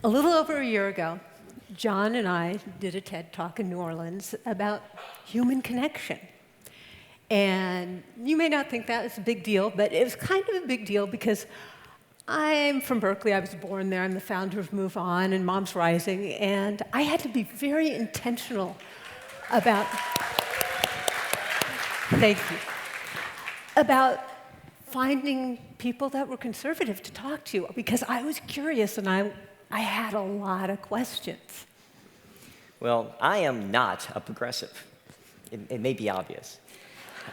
A little over a year ago, John and I did a TED Talk in New Orleans about human connection. And you may not think that was a big deal, but it was kind of a big deal because I'm from Berkeley. I was born there. I'm the founder of Move On and Moms Rising. And I had to be very intentional about, thank you, about finding people that were conservative to talk to because I was curious and I had a lot of questions. Well, I am not a progressive. It may be obvious.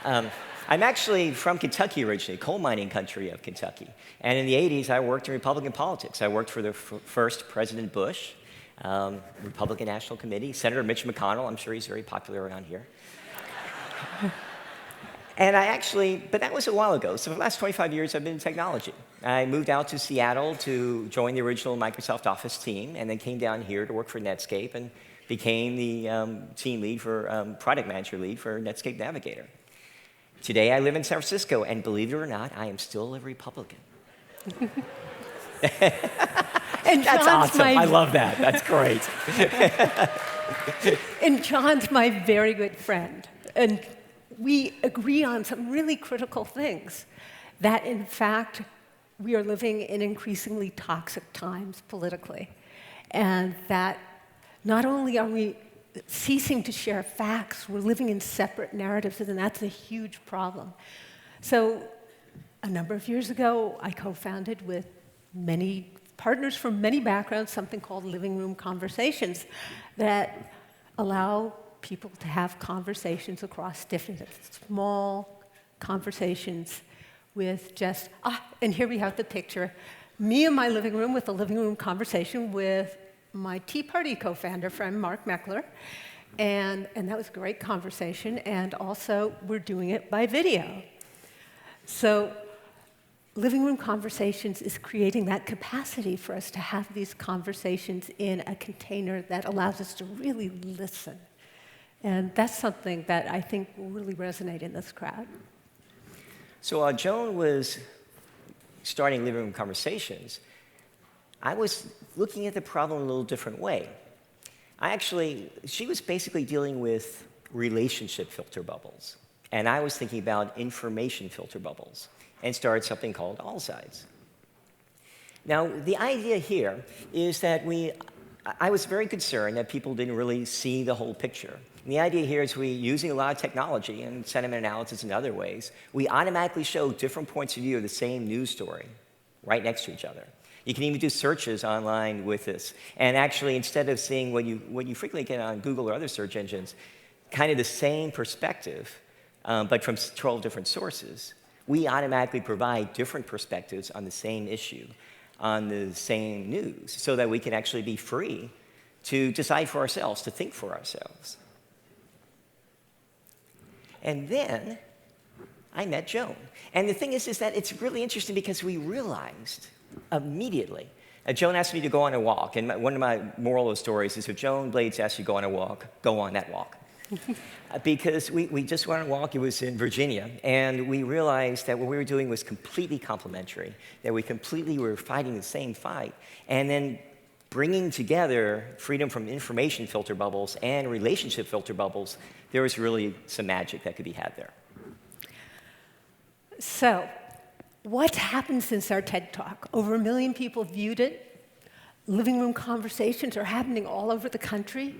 I'm actually from Kentucky originally, coal mining country of Kentucky. And in the 80s, I worked in Republican politics. I worked for the first President Bush, Republican National Committee, Senator Mitch McConnell. I'm sure he's very popular around here. And but that was a while ago. So for the last 25 years, I've been in technology. I moved out to Seattle to join the original Microsoft Office team, and then came down here to work for Netscape and became the team lead for, product manager lead for Netscape Navigator. Today, I live in San Francisco, and believe it or not, I am still a Republican. And That's awesome. I love that. That's great. And John's my very good friend. And we agree on some really critical things. That, in fact, we are living in increasingly toxic times politically. And that not only are we ceasing to share facts, we're living in separate narratives, and that's a huge problem. So a number of years ago, I co-founded with many partners from many backgrounds something called Living Room Conversations that allow people to have conversations across different, small conversations with just, and here we have the picture, me in my living room with a living room conversation with my Tea Party co-founder friend, Mark Meckler, and that was a great conversation, and also we're doing it by video. So Living Room Conversations is creating that capacity for us to have these conversations in a container that allows us to really listen. And that's something that I think will really resonate in this crowd. So while Joan was starting Living Room Conversations, I was looking at the problem in a little different way. She was basically dealing with relationship filter bubbles. And I was thinking about information filter bubbles and started something called AllSides. Now, the idea here is that I was very concerned that people didn't really see the whole picture. And the idea here is using a lot of technology and sentiment analysis in other ways, we automatically show different points of view of the same news story right next to each other. You can even do searches online with this. And actually, instead of seeing what you frequently get on Google or other search engines, kind of the same perspective, but from 12 different sources, we automatically provide different perspectives on the same issue, on the same news, so that we can actually be free to decide for ourselves, to think for ourselves. And then I met Joan. And the thing is that it's really interesting because we realized immediately. Joan asked me to go on a walk, and one of my moral of stories is if Joan Blades asks you to go on a walk, go on that walk. Because we just went on a walk, it was in Virginia, and we realized that what we were doing was completely complementary, that we completely were fighting the same fight, and then bringing together freedom from information filter bubbles and relationship filter bubbles, there was really some magic that could be had there. So, what's happened since our TED Talk? Over 1 million people viewed it. Living room conversations are happening all over the country.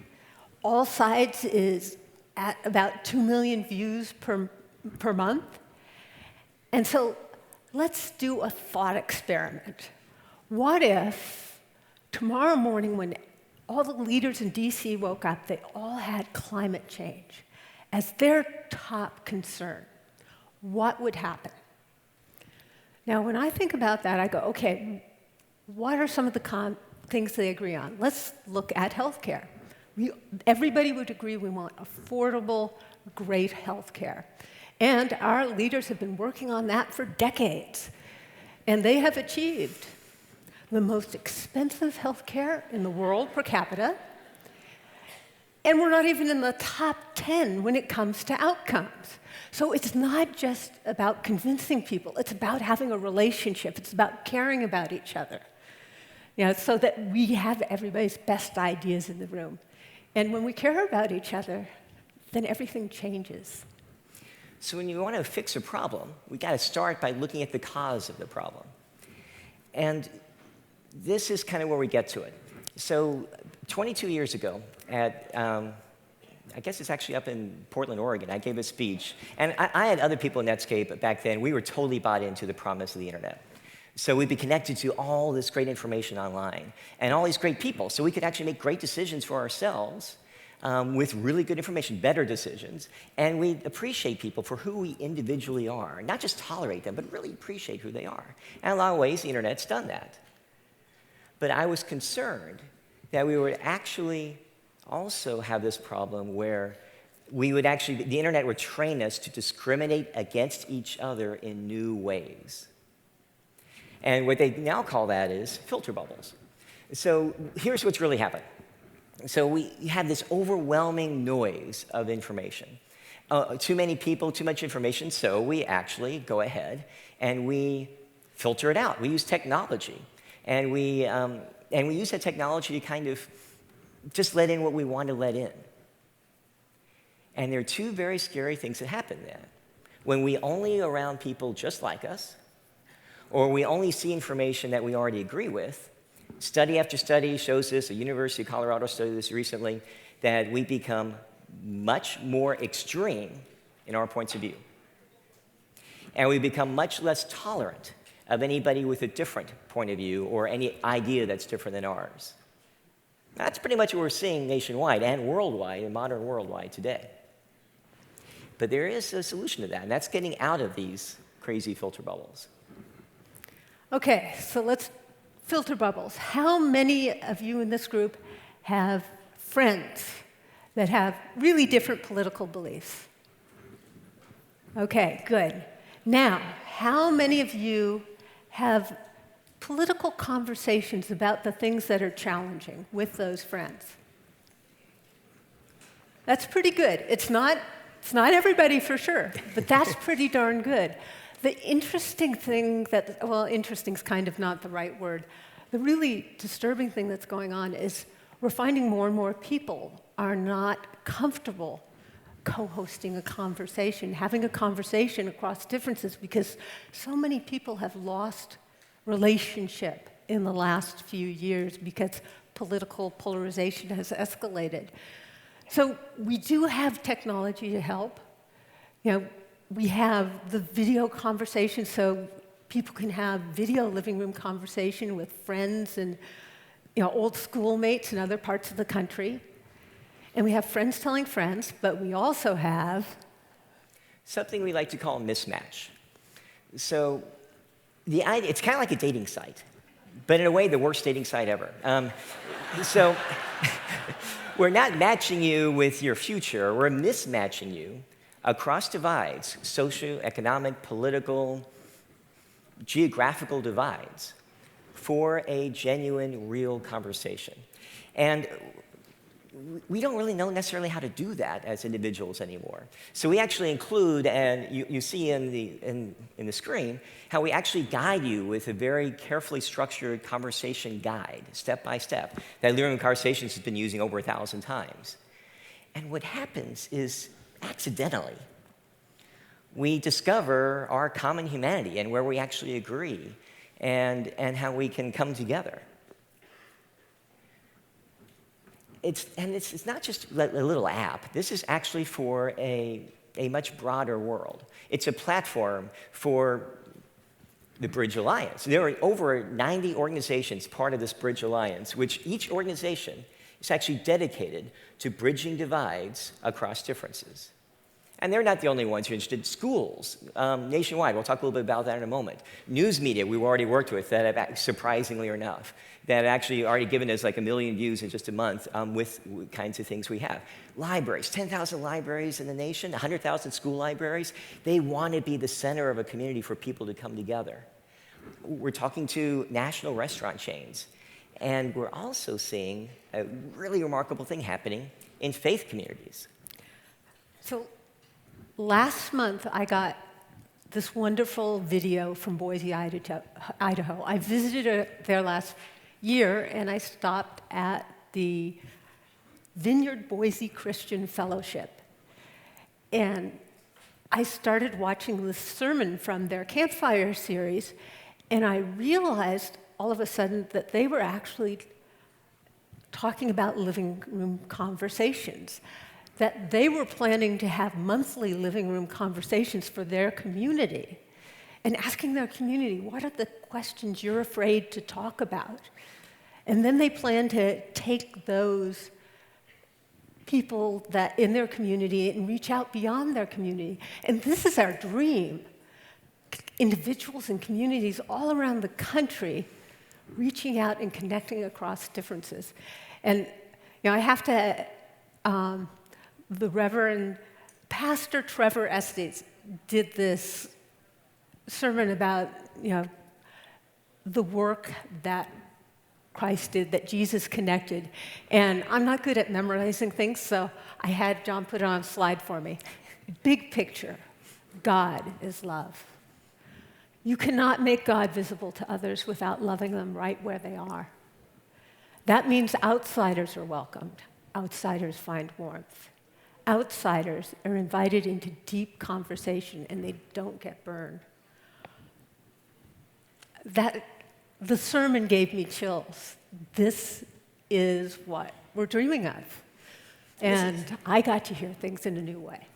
AllSides is at about 2 million views per month. And so let's do a thought experiment. What if tomorrow morning when all the leaders in DC woke up, they all had climate change as their top concern? What would happen? Now, when I think about that, I go, okay, what are some of the things they agree on? Let's look at healthcare. Everybody would agree we want affordable, great healthcare. And our leaders have been working on that for decades. And they have achieved the most expensive healthcare in the world per capita. And we're not even in the top 10 when it comes to outcomes. So it's not just about convincing people. It's about having a relationship. It's about caring about each other. so that we have everybody's best ideas in the room. And when we care about each other, then everything changes. So when you want to fix a problem, we got to start by looking at the cause of the problem. And this is kind of where we get to it. So 22 years ago at, I guess it's actually up in Portland, Oregon, I gave a speech. And I had other people in Netscape back then. We were totally bought into the promise of the internet. So we'd be connected to all this great information online and all these great people. So we could actually make great decisions for ourselves with really good information, better decisions. And we appreciate people for who we individually are, not just tolerate them, but really appreciate who they are. And in a lot of ways, the internet's done that. But I was concerned that we would actually also have this problem where we would actually, the internet would train us to discriminate against each other in new ways. And what they now call that is filter bubbles. So here's what's really happened. So we have this overwhelming noise of information. Too many people, too much information, so we actually go ahead and we filter it out. We use technology. And we use that technology to kind of just let in what we want to let in. And there are two very scary things that happen then. When we only around people just like us, or we only see information that we already agree with, study after study shows this, a University of Colorado studied this recently, that we become much more extreme in our points of view. And we become much less tolerant of anybody with a different point of view or any idea that's different than ours. That's pretty much what we're seeing nationwide and worldwide, in modern worldwide today. But there is a solution to that, and that's getting out of these crazy filter bubbles. Okay, so let's filter bubbles. How many of you in this group have friends that have really different political beliefs? Okay, good. Now, how many of you have political conversations about the things that are challenging with those friends? That's pretty good. It's not everybody for sure, but that's pretty darn good. The interesting thing well, interesting's kind of not the right word. The really disturbing thing that's going on is we're finding more and more people are not comfortable co-hosting a conversation, having a conversation across differences, because so many people have lost relationship in the last few years because political polarization has escalated. So we do have technology to help. We have the video conversation, so people can have video living room conversation with friends and old schoolmates in other parts of the country. And we have friends telling friends, but we also have something we like to call mismatch. So the idea, it's kind of like a dating site, but in a way, the worst dating site ever. So we're not matching you with your future, we're mismatching you across divides, socioeconomic, political, geographical divides, for a genuine, real conversation. And we don't really know necessarily how to do that as individuals anymore. So we actually include, and you see in the screen, how we actually guide you with a very carefully structured conversation guide, step by step, that Living Room Conversations has been using over 1,000 times. And what happens is, accidentally, we discover our common humanity and where we actually agree and how we can come together. It's not just a little app. This is actually for a much broader world. It's a platform for the Bridge Alliance. There are over 90 organizations part of this Bridge Alliance, which each organization is actually dedicated to bridging divides across differences. And they're not the only ones who are interested. Schools, nationwide, we'll talk a little bit about that in a moment. News media, we've already worked with that have, surprisingly enough, that have actually already given us like 1 million views in just a month with kinds of things we have. Libraries, 10,000 libraries in the nation, 100,000 school libraries. They want to be the center of a community for people to come together. We're talking to national restaurant chains. And we're also seeing a really remarkable thing happening in faith communities. So last month, I got this wonderful video from Boise, Idaho. I visited there last year, and I stopped at the Vineyard Boise Christian Fellowship. And I started watching this sermon from their Campfire series, and I realized all of a sudden that they were actually talking about living room conversations, that they were planning to have monthly living room conversations for their community, and asking their community, what are the questions you're afraid to talk about? And then they plan to take those people that in their community and reach out beyond their community. And this is our dream. Individuals and communities all around the country reaching out and connecting across differences. And I have to, the Reverend Pastor Trevor Estes did this sermon about, the work that Christ did, that Jesus connected. And I'm not good at memorizing things, so I had John put it on a slide for me. Big picture, God is love. You cannot make God visible to others without loving them right where they are. That means outsiders are welcomed. Outsiders find warmth. Outsiders are invited into deep conversation, and they don't get burned. The sermon gave me chills. This is what we're dreaming of. And I got to hear things in a new way.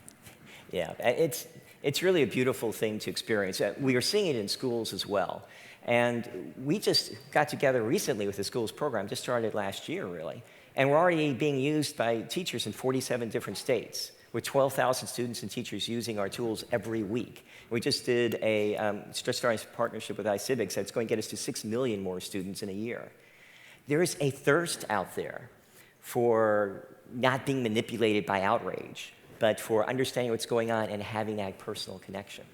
Yeah, it's really a beautiful thing to experience. We are seeing it in schools as well. And we just got together recently with the schools program, just started last year, really. And we're already being used by teachers in 47 different states, with 12,000 students and teachers using our tools every week. We just did just starting a partnership with iCivics that's going to get us to 6 million more students in a year. There is a thirst out there for not being manipulated by outrage, but for understanding what's going on and having that personal connection.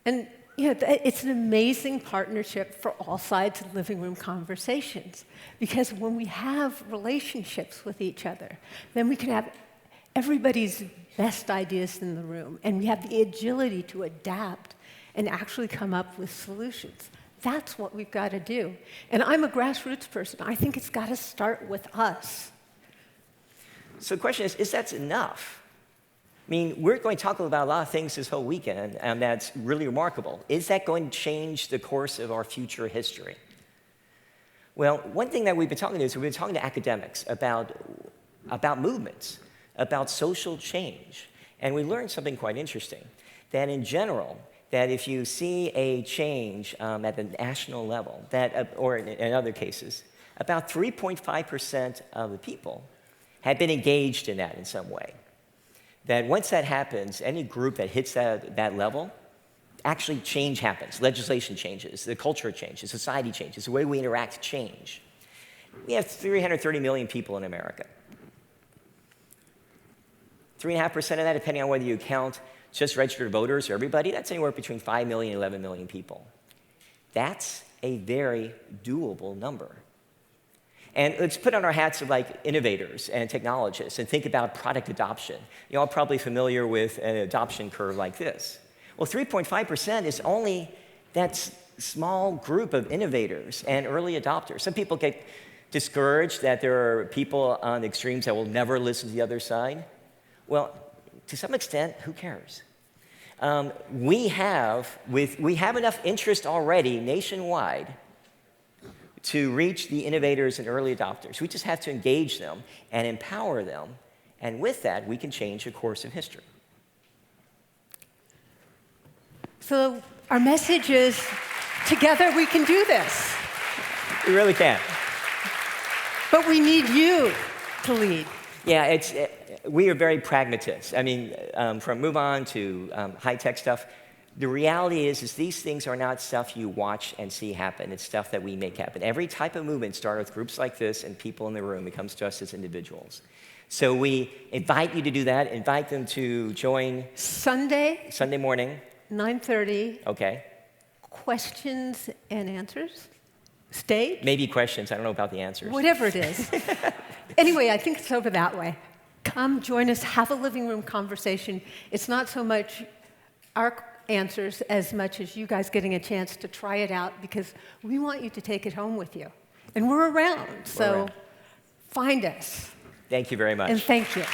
And it's an amazing partnership for AllSides and living room conversations, because when we have relationships with each other, then we can have everybody's best ideas in the room, and we have the agility to adapt and actually come up with solutions. That's what we've got to do. And I'm a grassroots person. I think it's got to start with us. So the question is that enough? I mean, we're going to talk about a lot of things this whole weekend, and that's really remarkable. Is that going to change the course of our future history? Well, one thing that we've been talking to is we've been talking to academics about movements, about social change. And we learned something quite interesting, that in general, that if you see a change at the national level, or in other cases, about 3.5% of the people have been engaged in that in some way. That once that happens, any group that hits that level, actually change happens. Legislation changes, the culture changes, society changes, the way we interact change. We have 330 million people in America. 3.5% of that, depending on whether you count just registered voters or everybody, that's anywhere between 5 million and 11 million people. That's a very doable number. And let's put on our hats of like innovators and technologists and think about product adoption. You're all probably familiar with an adoption curve like this. Well, 3.5% is only that small group of innovators and early adopters. Some people get discouraged that there are people on the extremes that will never listen to the other side. Well, to some extent, who cares? We have enough interest already nationwide to reach the innovators and early adopters. We just have to engage them and empower them, and with that, we can change the course of history. So our message is, together we can do this. We really can. But we need you to lead. Yeah, we are very pragmatists. I mean, from Move On to high-tech stuff, the reality is these things are not stuff you watch and see happen. It's stuff that we make happen. Every type of movement starts with groups like this and people in the room. It comes to us as individuals. So we invite you to do that. Invite them to join Sunday morning. 9:30. Okay. Questions and answers. Stage? Maybe questions. I don't know about the answers. Whatever it is. Anyway, I think it's over that way. Come join us. Have a living room conversation. It's not so much our answers as much as you guys getting a chance to try it out, because we want you to take it home with you. And we're around, so around. find us. Thank you very much. And thank you.